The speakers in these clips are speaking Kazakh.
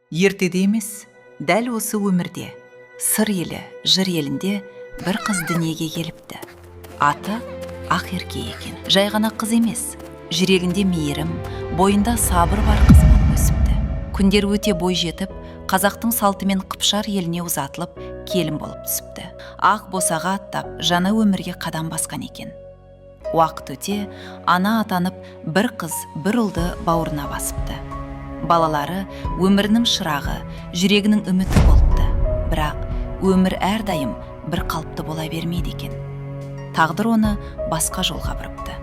Ертеде емес, дәл осы өмірде, сыр елі, жыр елінде бір қыз дүниеге келіпті. Аты Ақерке екен. Жай ғана қыз емес, жүрегінде мейірім, бойында сабыр бар қыз болып өсіпті. Күндер өте бой жетіп, қазақтың салтымен Қыпшар еліне ұзатылып, келін болып түсіпті. Ақ босаға аттап, жаңа өмірге қадам басқан екен. Уақыт өте, ана атанып, бір қыз, бір ұлды бауырына басыпты. Балалары өмірінің шырағы, жүрегінің үміті болыпты. Бірақ өмір әрдайым бір қалыпты бола бермейді екен. Тағдыр оны басқа жолға бұрыпты.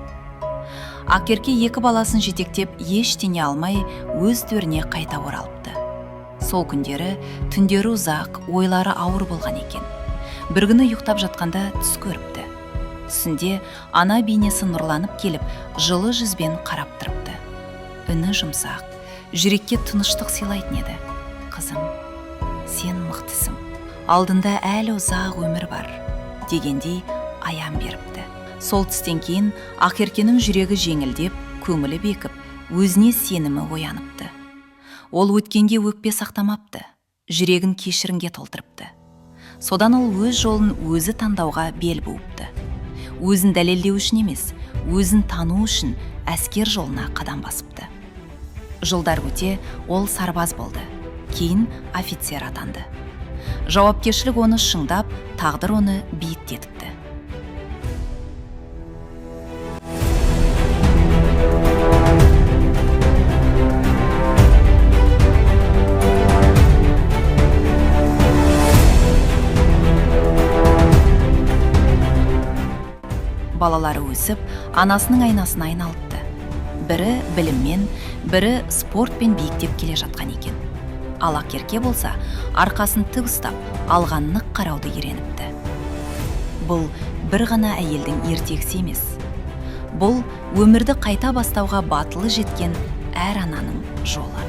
Ақерке екі баласын жетектеп ештеңе алмай өз төріне қайта оралыпты. Сол күндері түндері ұзақ, ойлары ауыр болған екен. Бір күні ұйықтап жатқанда түс көріпті. Түсінде ана бейнесі нұрланып келіп, жылы жүзбен қарап тұрыпты. Үні жұмсақ, жүрекке тыныштық сыйлайтын еді. Қызым, сен мықтысың. Алдында әлі ұзақ өмір бар, дегендей аян беріпті. Сол түстен кейін Ақеркенің жүрегі жеңілдеп, көңілі бекіп, өзіне сенімі ояныпты. Ол өткенге өкпе сақтамапты, жүрегін кешірімге толтырыпты. Содан ол өз жолын өзі таңдауға бел буыпты. Өзін дәлелдеу үшін емес, өзін тану үшін әскер жолына қадам басыпты. Жылдар өте ол сарбаз болды, кейін офицер атанды. Жауапкершілік оны шыңдап, тағдыр оны биіктетіпті. Балалары өсіп, анасының айнасына айналыпты. Бірі біліммен, бірі спортпен биіктеп келе жатқан екен. Ал Ақерке болса, арқасын тік ұстап, алған нық қарауды үйреніпті. Бұл бір ғана әйелдің ертегісі емес. Бұл өмірді қайта бастауға батылы жеткен әр ананың жолы.